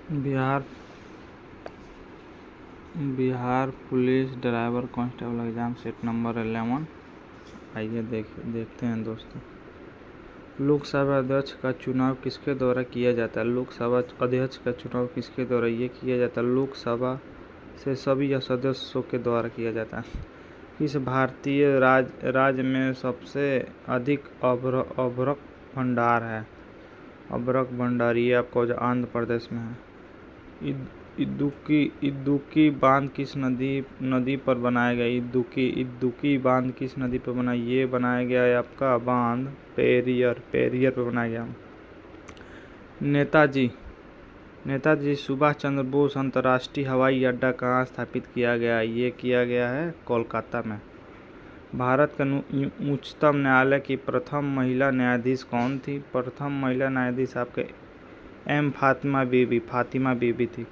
Bihar Bihar police driver constable exam set number 11। आइए देखते हैं दोस्तों। लोकसभा अध्यक्ष का चुनाव किसके द्वारा किया जाता है? लोकसभा अध्यक्ष का चुनाव किसके द्वारा ये किया जाता है? लोकसभा से सभी सदस्यों के द्वारा किया जाता है। किस भारतीय राज्य में सबसे अधिक अभ्रक भंडार है? अभ्रक भंडार ये आपको आंध्र प्रदेश में है। इदुक्की बांध किस नदी पर बनाया गया? इदुक्की बांध किस नदी पर बनाया? ये बनाया गया है आपका बांध पेरियर पर बनाया गया। नेताजी सुभाष चंद्र बोस अंतर्राष्ट्रीय हवाई अड्डा कहाँ स्थापित किया गया? ये किया गया है कोलकाता में। भारत का उच्चतम न्यायालय की प्रथम महिला न्यायाधीश कौन थी? प्रथम महिला न्यायाधीश आपके फातिमा बीबी थी।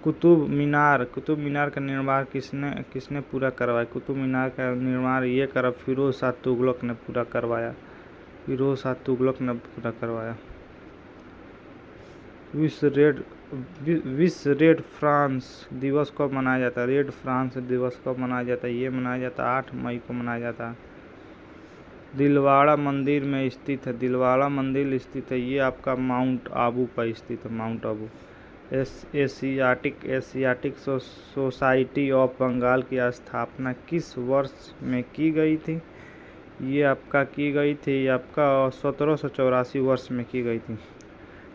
कुतुब मीनार का निर्माण किसने पूरा करवाया? कुतुब मीनार का निर्माण ये करा फिरोज शाह तुगलक ने पूरा करवाया। विश्व रेड फ्रांस दिवस कब मनाया जाता है? रेड फ्रांस दिवस कब मनाया जाता है? ये मनाया जाता है 8 मई को मनाया जाता है। दिलवाड़ा मंदिर में स्थित है ये आपका माउंट आबू पर स्थित है। Mount Abu. Asiatic society of Bengal की स्थापना किस वर्ष में की गई थी? ये आपका की गई थी आपका 1784 वर्ष में की गई थी।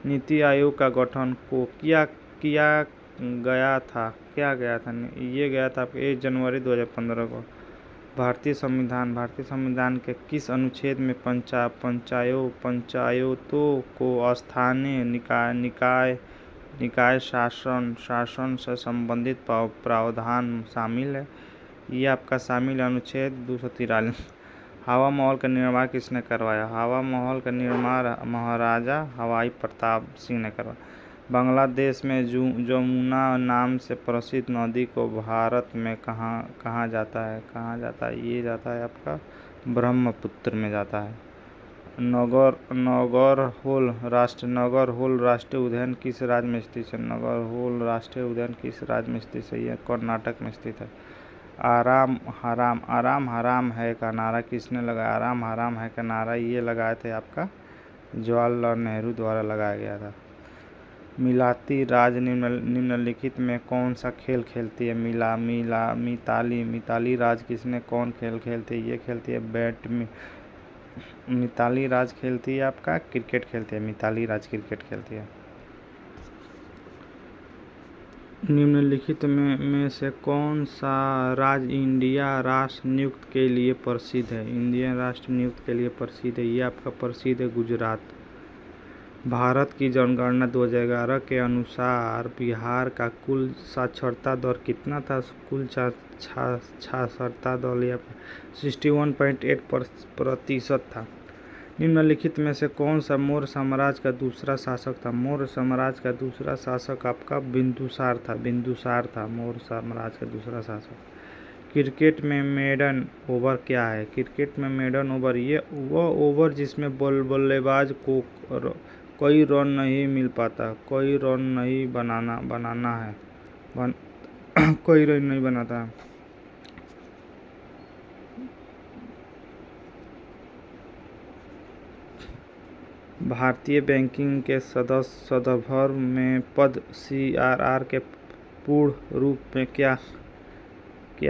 नीति आयोग का गठन को किया गया था? ये गया था 1 जनवरी 2015 को। भारतीय संविधान के किस अनुच्छेद में पंचायतों को स्थानीय निकाय शासन से संबंधित प्रावधान शामिल है? ये आपका शामिल अनुच्छेद 243। हवा महल का निर्माण किसने करवाया? हवा महल का निर्माण महाराजा हवाई प्रताप सिंह ने करवाया। बांग्लादेश में जमुना नाम से प्रसिद्ध नदी को भारत में कहाँ जाता है? ये जाता है आपका ब्रह्मपुत्र में जाता है। नागरहोल राष्ट्रीय उद्यान किस राज्य में स्थित है? नागरहोल राष्ट्रीय उद्यान किस राज्य में स्थित है? यह कर्नाटक में स्थित है। आराम हराम है का नारा किसने लगाया? आराम हराम है का नारा ये लगाए थे आपका जवाहरलाल नेहरू द्वारा लगाया गया था। मिलाती राज निम्नलिखित में कौन सा खेल खेलती है? मिताली राज कौन खेल खेलती है? ये खेलती है मिताली राज खेलती है आपका क्रिकेट खेलती है। मिताली राज क्रिकेट खेलती है। निम्नलिखित में से कौन सा राज्य इंडिया राष्ट्र नियुक्त के लिए प्रसिद्ध है? इंडियन राष्ट्र नियुक्त के लिए प्रसिद्ध है ये आपका प्रसिद्ध है गुजरात। भारत की जनगणना 2011 के अनुसार बिहार का कुल साक्षरता दर कितना था? कुल साक्षरता दर 61.8% था। निम्नलिखित में से कौन सा मौर्य साम्राज्य का दूसरा शासक था? मौर्य साम्राज्य का दूसरा शासक आपका बिंदुसार था। मौर्य साम्राज्य का दूसरा शासक। क्रिकेट में मेडन ओवर क्या है? क्रिकेट में मेडन ओवर ये वो ओवर जिसमें बल्लेबाज को कोई रन नहीं मिल पाता, कोई रन नहीं बनाना है कोई रन नहीं बनाता। भारतीय बैंकिंग के सदस्यभर में पद CRR के पूर्ण रूप में क्या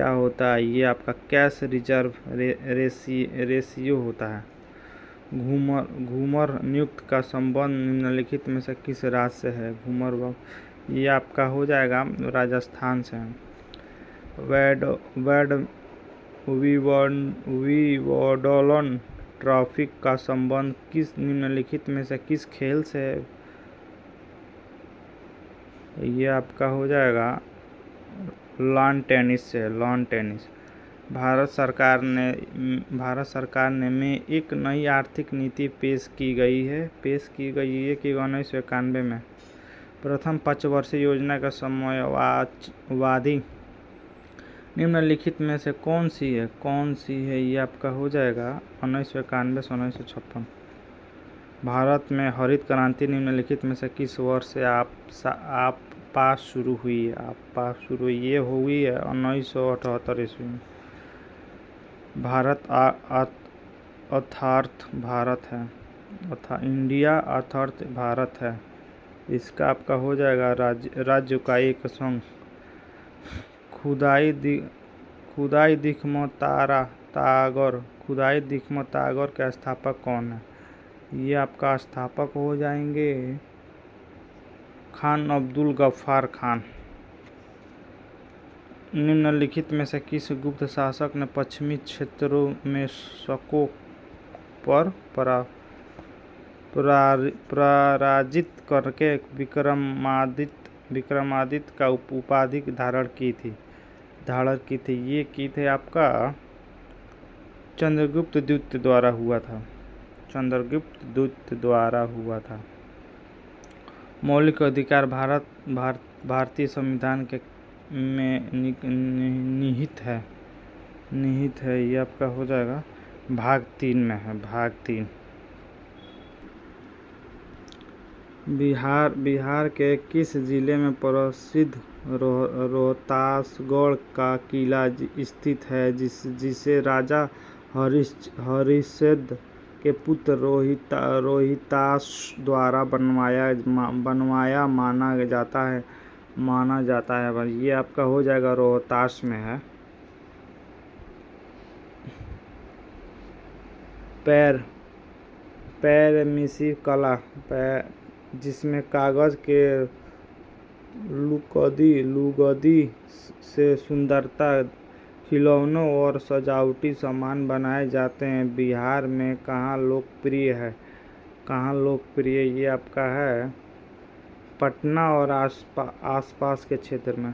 होता है? ये आपका कैश रिजर्व रेशियो होता है। घूमर नियुक्त का संबंध निम्नलिखित में से किस राज्य से है? घूमर ये आपका हो जाएगा राजस्थान से। विंबलडन ट्रॉफी का संबंध किस निम्नलिखित में से किस खेल से है? ये आपका हो जाएगा लॉन टेनिस से। भारत सरकार ने में एक नई आर्थिक नीति पेश की गई है कि 1991 में। प्रथम पंचवर्षीय योजना का समयावधि निम्नलिखित में से कौन सी है? ये आपका हो जाएगा 1991 से 1956। भारत में हरित क्रांति निम्नलिखित में से किस वर्ष से आसपास शुरू हुई है? आसपास शुरू ये हुई है 1978 ईस्वी में। भारत अर्थात भारत है, इंडिया अर्थात भारत है। इसका आपका हो जाएगा राज्य का एक संघ। खुदाई दिखमतागर के स्थापक कौन है? ये आपका स्थापक हो जाएंगे खान अब्दुल गफ्फार खान। निम्नलिखित में से किस गुप्त शासक ने पश्चिमी क्षेत्रों में शकों पर पराजित करके विक्रमादित्य का उपाधि धारण की थी? ये की थे आपका चंद्रगुप्त द्वितीय द्वारा हुआ था। मौलिक अधिकार भारतीय संविधान के में निहित है। ये आपका हो जाएगा भाग 3 में है, भाग 3। बिहार के किस जिले में प्रसिद्ध रोहतासगढ़ का किला स्थित है, जिसे राजा हरिश्चंद्र के पुत्र रोहितास द्वारा बनवाया माना जाता है भाई? ये आपका हो जाएगा रोहतास में है। पैरमिसी कला जिसमें कागज के लुगदी से सुंदरता खिलौनों और सजावटी सामान बनाए जाते हैं, बिहार में कहाँ लोकप्रिय है? ये आपका है पटना और आसपास के क्षेत्र में।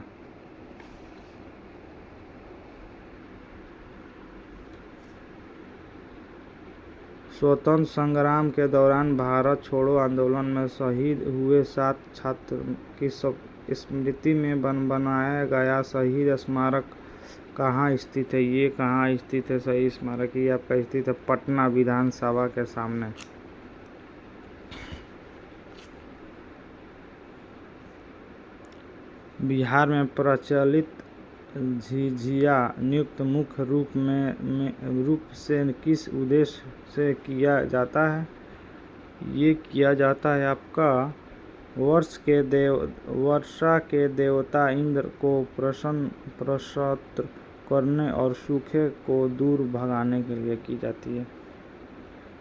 स्वतंत्रता संग्राम के दौरान भारत छोड़ो आंदोलन में शहीद हुए 7 छात्र की स्मृति में बनाया गया शहीद स्मारक कहाँ स्थित है? ये कहाँ स्थित है शहीद स्मारक? ये आपका स्थित है पटना विधानसभा के सामने। बिहार में प्रचलित झिझिया नियुक्त मुख्य रूप से किस उद्देश्य से किया जाता है? ये किया जाता है आपका वर्षा के देवता इंद्र को प्रसन्न करने और सूखे को दूर भगाने के लिए की जाती है।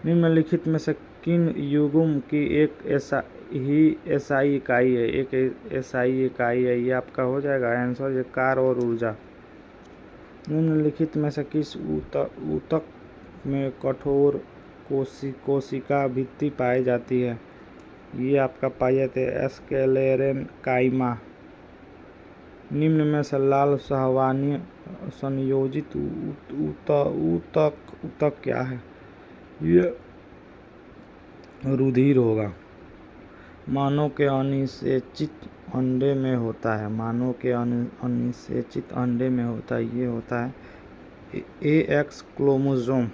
निम्नलिखित में से किन युगों की एक एसआई इकाई है? ये आपका हो जाएगा आंसर ये कार और ऊर्जा। निम्नलिखित में से किस ऊतक में कठोर कोशिका भित्ति पाई जाती है? ये आपका पाई जाती है स्क्लेरेनकाइमा। निम्न में से लाल सहवानी संयोजित ऊतक क्या है? ये रुधिर होगा। मानव के अनिषेचित अंडे में होता है। ये होता है AX क्रोमोसोम।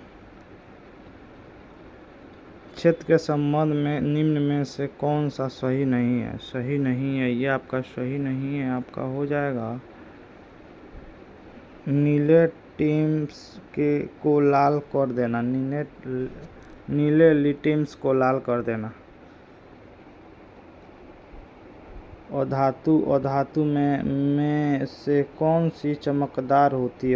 क्षेत्र के संबंध में निम्न में से कौन सा सही नहीं है? ये आपका सही नहीं है, आपका हो जाएगा नीले टिम्स को लाल कर देना। नीले लिटिम्स को लाल कर देना। अधातु में से कौन सी चमकदार होती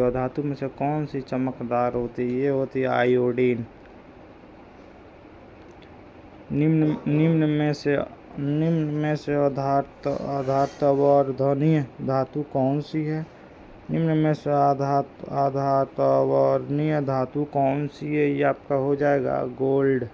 है? ये होती है आयोडीन। निम्न में से आधातवर्धनीय धातु कौन सी है? आधातवर्धनीय धातु कौन सी है? ये आपका हो जाएगा गोल्ड।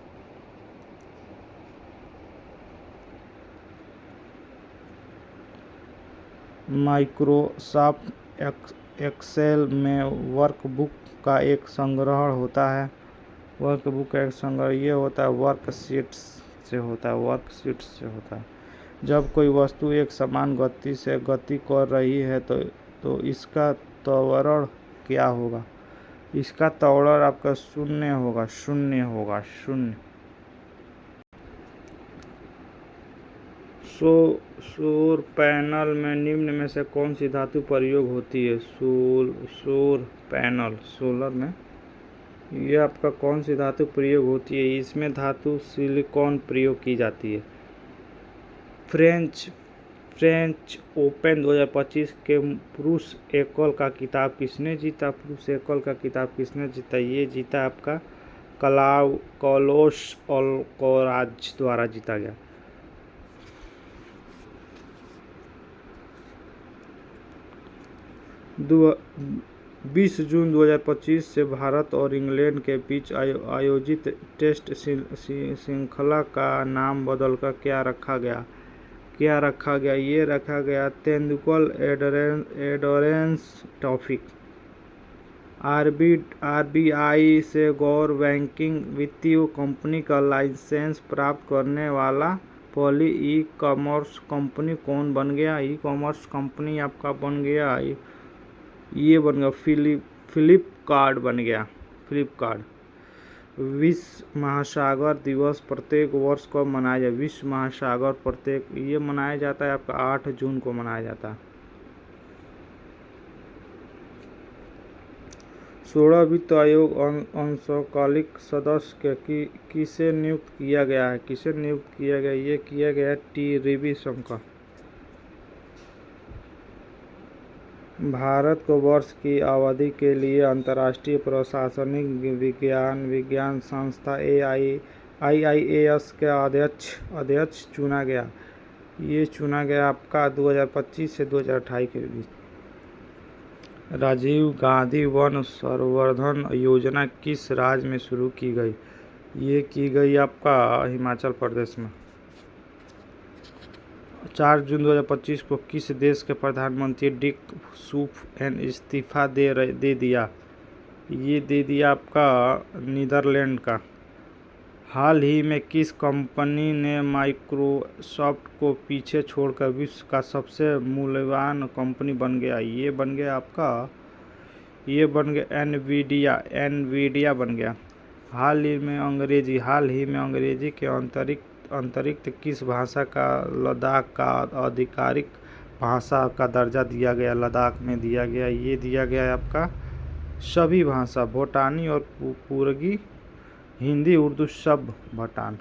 माइक्रोसॉफ्ट एक्सेल में वर्कबुक का एक संग्रह होता है। ये होता है वर्कशीट्स से होता है। जब कोई वस्तु एक समान गति से गति कर रही है तो इसका त्वरण क्या होगा? इसका त्वरण आपका शून्य होगा। सौर पैनल में निम्न में से कौन सी धातु प्रयोग होती है? सौर पैनल, सोलर में ये आपका कौन सी धातु प्रयोग होती है? इसमें धातु सिलिकॉन प्रयोग की जाती है। फ्रेंच ओपन 2025 के पुरुष एकल का खिताब किसने जीता? पुरुष एकल का खिताब किसने जीता? ये जीता आपका कार्लोस अल्काराज द्वारा जीता गया। 20 जून 2025 से भारत और इंग्लैंड के बीच आयोजित टेस्ट श्रृंखला का नाम बदलकर क्या रखा गया? ये रखा गया तेंदुलकर एंडोरेंस ट्रॉफी। आरबीआई से गैर बैंकिंग वित्तीय कंपनी का लाइसेंस प्राप्त करने वाला पहली ई कॉमर्स कंपनी कौन बन गया? ई कॉमर्स कंपनी आपका बन गया, ये बन गया फ्लिपकार्ट बन गया, फ्लिपकार्ट। विश्व महासागर दिवस प्रत्येक वर्ष कब मनाया जाए? विश्व महासागर ये मनाया जाता है आपका 8 जून को मनाया जाता है। 16 वित्त आयोग अंशकालिक सदस्य किसे नियुक्त किया गया है? ये किया गया टी रविशंकर। भारत को वर्ष की अवधि के लिए अंतर्राष्ट्रीय प्रशासनिक विज्ञान संस्था IIAS के अध्यक्ष चुना गया। ये चुना गया आपका 2025 से 2028 के बीच। राजीव गांधी वन संवर्धन योजना किस राज्य में शुरू की गई? ये की गई आपका हिमाचल प्रदेश में। 4 जून 2025 को किस देश के प्रधानमंत्री डिक सूफ इस्तीफा दे दिया? ये दे दिया आपका नीदरलैंड का। हाल ही में किस कंपनी ने माइक्रोसॉफ्ट को पीछे छोड़कर विश्व का सबसे मूल्यवान कंपनी बन गया? ये बन गया एनवीडिया बन गया। हाल ही में अंग्रेजी के अंतरिक्त किस भाषा का लद्दाख का आधिकारिक भाषा का दर्जा दिया गया? लद्दाख में दिया गया, ये दिया गया है आपका सभी भाषा, भूटानी और पूर्वी, हिंदी, उर्दू सब भूटान।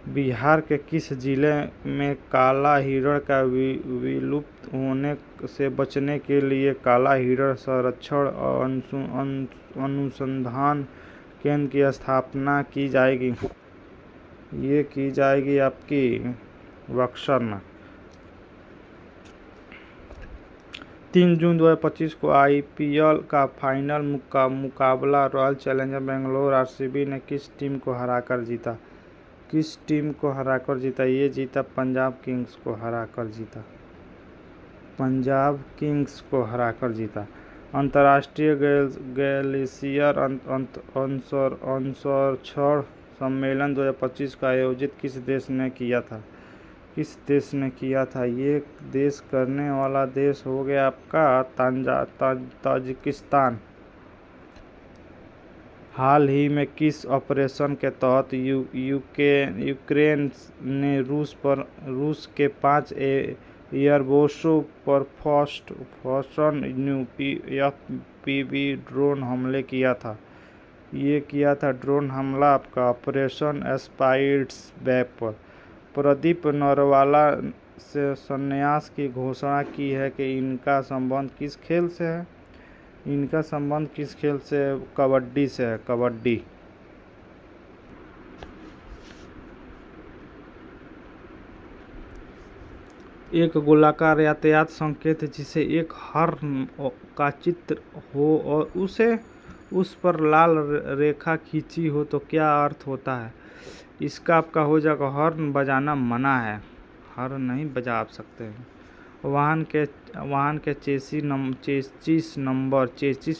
बिहार के किस जिले में काला हिरण का विलुप्त होने से बचने के लिए काला हिरण संरक्षण अनुसंधान केंद्र की स्थापना की जाएगी? ये की जाएगी आपकी बक्सर में। 3 जून 2025 को IPL का फाइनल का मुकाबला रॉयल चैलेंजर बेंगलोर RCB ने किस टीम को हराकर जीता? ये जीता पंजाब किंग्स को हराकर जीता। अंतर्राष्ट्रीय ग्लेशियर अंतरक्षण सम्मेलन 2025 का आयोजित किस देश ने किया था? ये देश करने वाला देश हो गया आपका ताजिकिस्तान। हाल ही में किस ऑपरेशन के तहत यूक्रेन ने रूस के 5 एयरबेसों पर फर्स्ट FPV ड्रोन हमले किया था? ये किया था ड्रोन हमला आपका ऑपरेशन स्पाइड्स बैक पर। प्रदीप नरवाला से संन्यास की घोषणा की है कि इनका संबंध किस खेल से है? कबड्डी से है, कबड्डी। एक गोलाकार यातायात संकेत जिसे एक हॉर्न का चित्र हो और उस पर लाल रेखा खींची हो तो क्या अर्थ होता है? इसका आपका हो जाएगा हॉर्न बजाना मना है, हॉर्न नहीं बजा सकते हैं। वाहन के चेसिस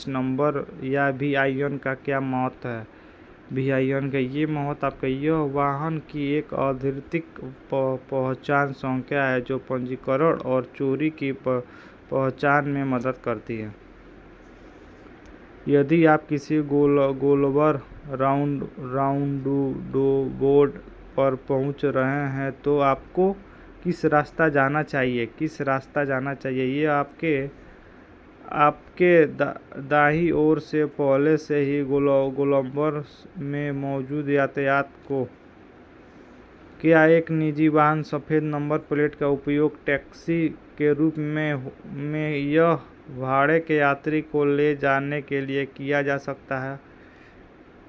नंबर या VIN का क्या महत्व है? VIN का ये महत्व आपका यह वाहन की एक अद्वितीय पहचान संख्या है जो पंजीकरण और चोरी की पहचान में मदद करती है। यदि आप किसी गोलवर राउंडबोर्ड पर पहुंच रहे हैं तो आपको किस रास्ता जाना चाहिए, किस रास्ता जाना चाहिए। ये आपके दाहिनी ओर से पहले से ही गोलंबर में मौजूद यातायात को। क्या एक निजी वाहन सफ़ेद नंबर प्लेट का उपयोग टैक्सी के रूप में यह भाड़े के यात्री को ले जाने के लिए किया जा सकता है?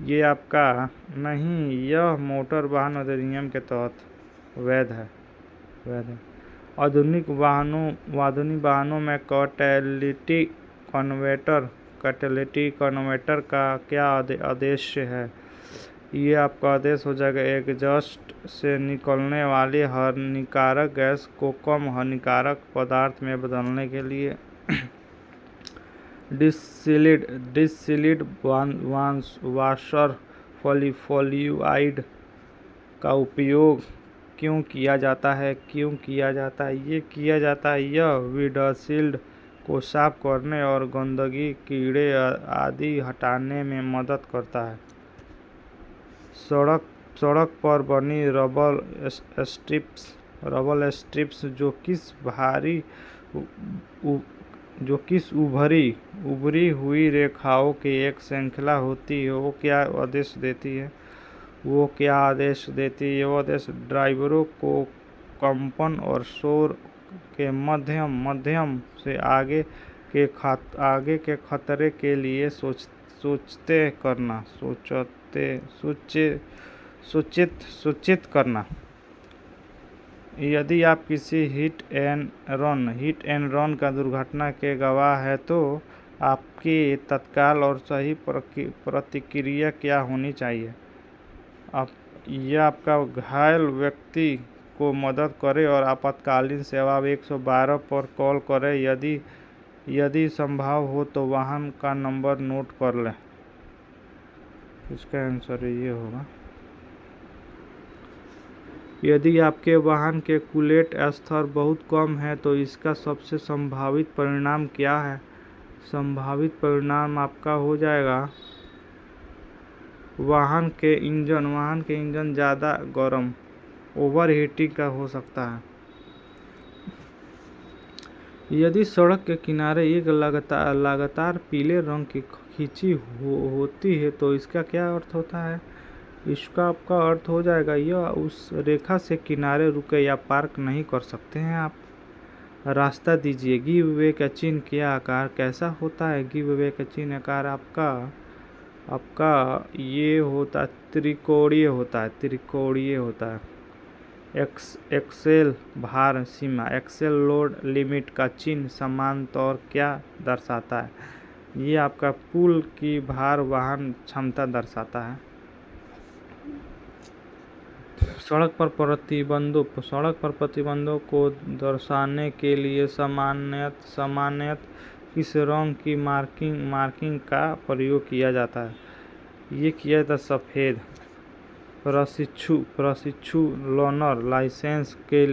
ये आपका नहीं, यह मोटर वाहन अधिनियम के तहत वैध है। आधुनिक वाहनों में कैटेलिटी कन्वर्टर का क्या आदेश है? ये आपका आदेश हो जाएगा एग्जॉस्ट से निकलने वाली हानिकारक गैस को कम हानिकारक पदार्थ में बदलने के लिए। डिस्टिल्ड वाटर फ्लोराइड का उपयोग क्यों किया जाता है? ये किया जाता है, यह विंडशील्ड को साफ करने और गंदगी, कीड़े आदि हटाने में मदद करता है। सड़क पर बनी रबर स्ट्रिप्स जो किस उभरी हुई रेखाओं की एक श्रृंखला होती है, वो क्या आदेश देती है? वो आदेश ड्राइवरों को कंपन और शोर के माध्यम से आगे के खतरे के लिए सूचित करना। यदि आप किसी हिट एंड रन का दुर्घटना के गवाह हैं तो आपकी तत्काल और सही प्रतिक्रिया क्या होनी चाहिए? यह आपका घायल व्यक्ति को मदद करें और आपातकालीन सेवा 112 पर कॉल करें। यदि संभव हो तो वाहन का नंबर नोट कर लें। इसका आंसर ये होगा। यदि आपके वाहन के कूलेंट स्तर बहुत कम है तो इसका सबसे संभावित परिणाम क्या है? संभावित परिणाम आपका हो जाएगा वाहन के इंजन ज़्यादा गर्म ओवरहीटिंग का हो सकता है। यदि सड़क के किनारे एक लगातार पीले रंग की खींची होती है तो इसका क्या अर्थ होता है? इसका आपका अर्थ हो जाएगा यह उस रेखा से किनारे रुके या पार्क नहीं कर सकते हैं आप। रास्ता दीजिए। गिव वे का चिन्ह क्या आकार कैसा होता है? गिव वे का चिन्ह आकार आपका ये होता त्रिकोणीय होता है। एक्सेल भार सीमा, एक्सेल लोड लिमिट का चिन्ह समानांतर क्या दर्शाता है? ये आपका पुल की भार वहन क्षमता दर्शाता है। सड़क पर प्रतिबंधों को दर्शाने के लिए सामान्यतः किस रंग की मार्किंग का प्रयोग किया जाता है? ये किया जाता है सफ़ेद। प्रशिक्षु लर्नर लाइसेंस के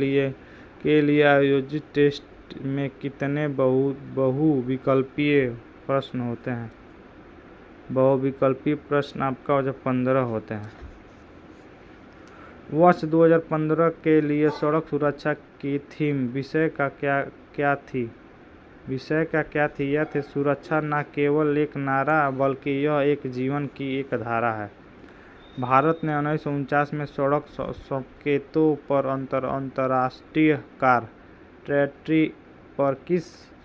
लिए आयोजित टेस्ट में कितने बहुविकल्पीय प्रश्न होते हैं? बहुविकल्पीय प्रश्न आपका 15 होते हैं। वर्ष 2015 के लिए सड़क सुरक्षा की थीम विषय का क्या थी? यह थी सुरक्षा न केवल एक नारा बल्कि यह एक जीवन की एक धारा है। भारत ने 1949 में सड़क संकेतों पर अंतर्राष्ट्रीय कार ट्रीटी पर किस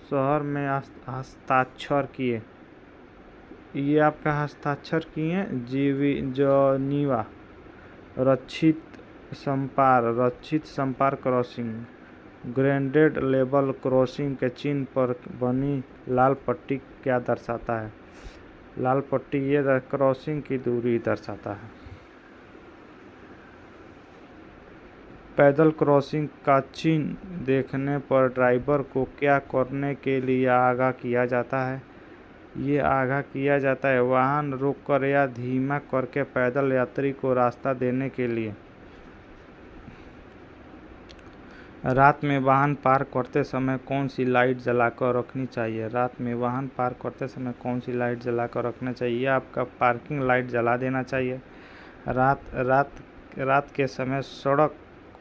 शहर में हस्ताक्षर किए? ये आपका हस्ताक्षर किए जिनीवा। रक्षित संपार क्रॉसिंग, ग्रेडेड लेवल क्रॉसिंग के चिन्ह पर बनी लाल पट्टी क्या दर्शाता है? लाल पट्टी ये क्रॉसिंग की दूरी दर्शाता है। पैदल क्रॉसिंग का चिन्ह देखने पर ड्राइवर को क्या करने के लिए आगाह किया जाता है? ये आगाह किया जाता है वाहन रोककर या धीमा करके पैदल यात्री को रास्ता देने के लिए। रात में वाहन पार्क करते समय कौन सी लाइट जलाकर रखनी चाहिए? रात में वाहन पार्क करते समय कौन सी लाइट जलाकर रखना चाहिए? आपका पार्किंग लाइट जला देना चाहिए। रात के समय सड़क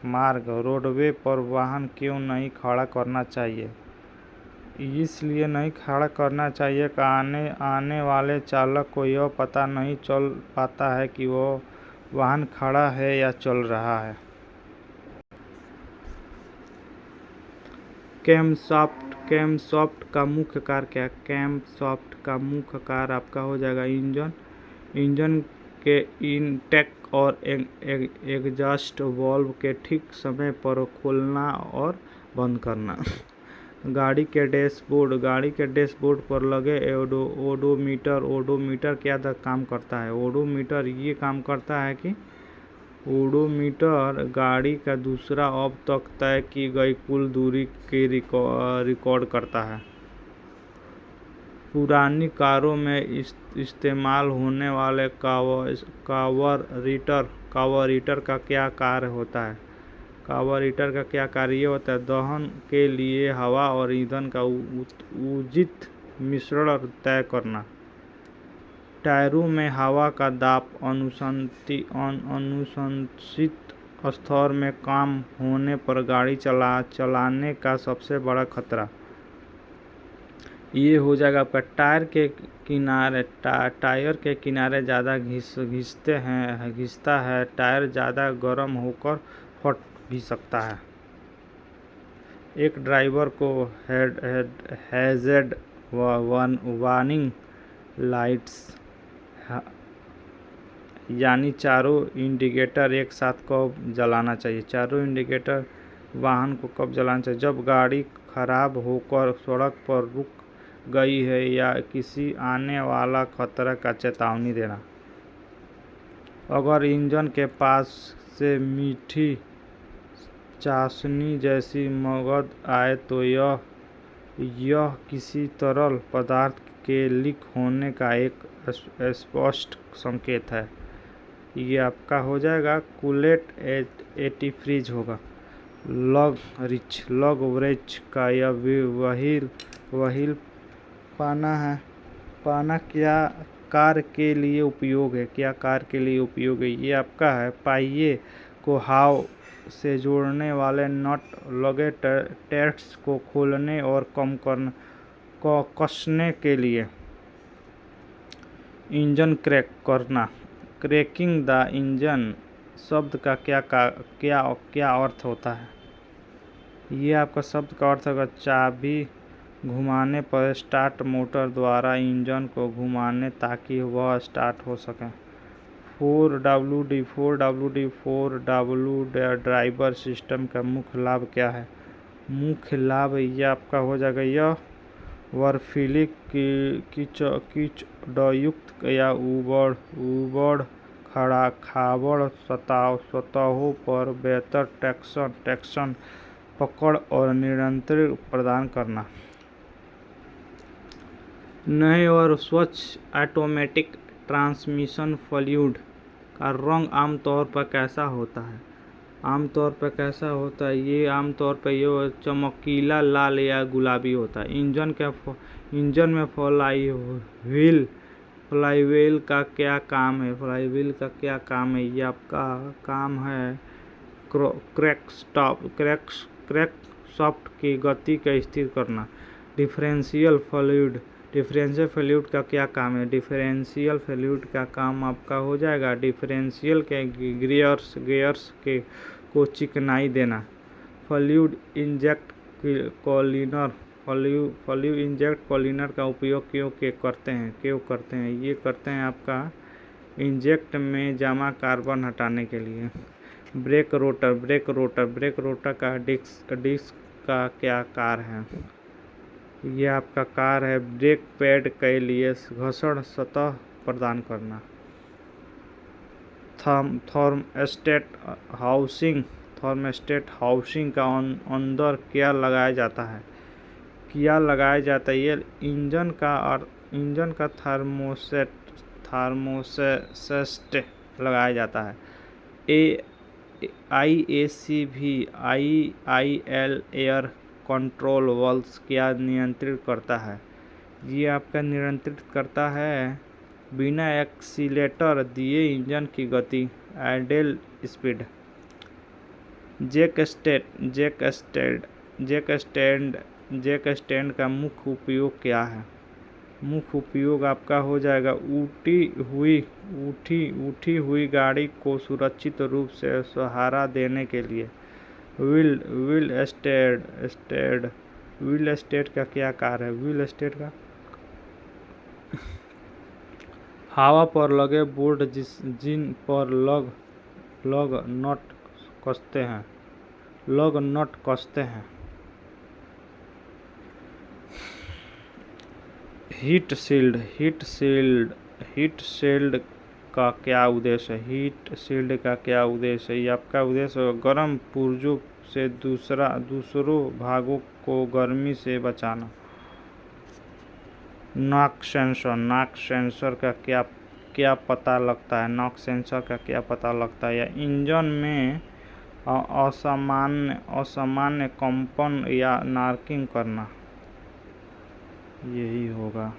मार्ग रोडवे पर वाहन क्यों नहीं खड़ा करना चाहिए? इसलिए नहीं खड़ा करना चाहिए कि आने वाले चालक को यह पता नहीं चल पाता है कि वो वाहन खड़ा है या चल रहा है। कैमशाफ्ट का मुख्य कार्य क्या है? कैमशाफ्ट का मुख्य कार्य आपका हो जाएगा इंजन के इनटेक और एग्जॉस्ट वाल्व के ठीक समय पर खोलना और बंद करना। गाड़ी के डैशबोर्ड पर लगे ओडोमीटर क्या काम करता है? ओडोमीटर ये काम करता है कि ओडोमीटर गाड़ी का दूसरा अब तक तय की गई कुल दूरी की रिकॉर्ड करता है। पुरानी कारों में इस्तेमाल होने वाले कार्बोरेटर का क्या कार्य होता है? कार्बोरेटर का क्या कार्य होता है? दहन के लिए हवा और ईंधन का उचित मिश्रण तय करना। टायरों में हवा का दाब अनुशंसित स्तर में कम होने पर गाड़ी चलाने का सबसे बड़ा खतरा ये हो जाएगा आपका टायर के किनारे ज़्यादा घिसता है। टायर ज़्यादा गर्म होकर फट भी सकता है। एक ड्राइवर को हैज़र्ड वार्निंग लाइट्स यानी चारों इंडिकेटर एक साथ कब जलाना चाहिए? चारों इंडिकेटर वाहन को कब जलाना चाहिए? जब गाड़ी खराब होकर सड़क पर रुक गई है या किसी आने वाला खतरा का चेतावनी देना। अगर इंजन के पास से मीठी चाशनी जैसी मगध आए तो यह किसी तरल पदार्थ के लीक होने का एक स्पष्ट संकेत है। ये आपका हो जाएगा कूलेंट एंटीफ्रीज होगा। लग ब्रेच का यह व्हील पाना क्या कार्य के लिए उपयोग है? ये आपका है पहिए को हाव से जोड़ने वाले नट लगे टेस्ट को खोलने और कसने के लिए। इंजन क्रैक करना। क्रैकिंग द इंजन शब्द का क्या अर्थ होता है? ये आपका शब्द का अर्थ होगा चाबी घुमाने पर स्टार्ट मोटर द्वारा इंजन को घुमाने ताकि वह स्टार्ट हो सके। 4WD ड्राइवर सिस्टम का मुख्य लाभ क्या है? मुख्य लाभ ये आपका हो जाएगा यह बर्फीली कीचड़युक्त या उबड़ खाबड़ सतहों पर बेहतर ट्रैक्शन पकड़ और नियंत्रण प्रदान करना। नए और स्वच्छ ऑटोमेटिक ट्रांसमिशन फ्लूइड का रंग आमतौर पर कैसा होता है? ये आमतौर पर ये चमकीला लाल या गुलाबी होता है। इंजन में फ्लाईव्हील का क्या काम है? ये आपका काम है क्रैंकशाफ्ट की गति को स्थिर करना। डिफरेंशियल फ्लूइड का क्या काम है? डिफरेंशियल फ्लूइड का काम आपका हो जाएगा डिफरेंशियल के गियर्स को चिकनाई देना। फ्लूइड इंजेक्ट क्लीनर का उपयोग क्यों करते हैं? ये करते हैं आपका इंजेक्ट में जमा कार्बन हटाने के लिए। ब्रेक रोटर का डिस्क का क्या कार्य है? ये आपका कार्य है ब्रेक पैड के लिए घर्षण सतह प्रदान करना। थर्मोस्टेट हाउसिंग का अंदर क्या लगाया जाता है? ये इंजन का थर्मोस्टेट लगाया जाता है। IACV एयर कंट्रोल वाल्व्स क्या नियंत्रित करता है? ये आपका नियंत्रित करता है बिना एक्सीलेटर दिए इंजन की गति। Idol speed. जैक स्टैंड का मुख्य उपयोग क्या है? मुख्य उपयोग आपका हो जाएगा उठी हुई गाड़ी को सुरक्षित रूप से सहारा देने के लिए। व्हील स्टेड का क्या कार्य है? व्हील स्टेड का हवा पर लगे बोल्ट जिन पर लग नट कसते हैं। हीट शील्ड का क्या उद्देश्य है? हीट शील्ड का क्या उद्देश्य है? ये आपका उद्देश्य गर्म पुर्जों से दूसरों भागों को गर्मी से बचाना। नॉक सेंसर का क्या पता लगता है? नॉक सेंसर का क्या पता लगता है? या इंजन में असामान्य कंपन या नॉकिंग करना, यही होगा।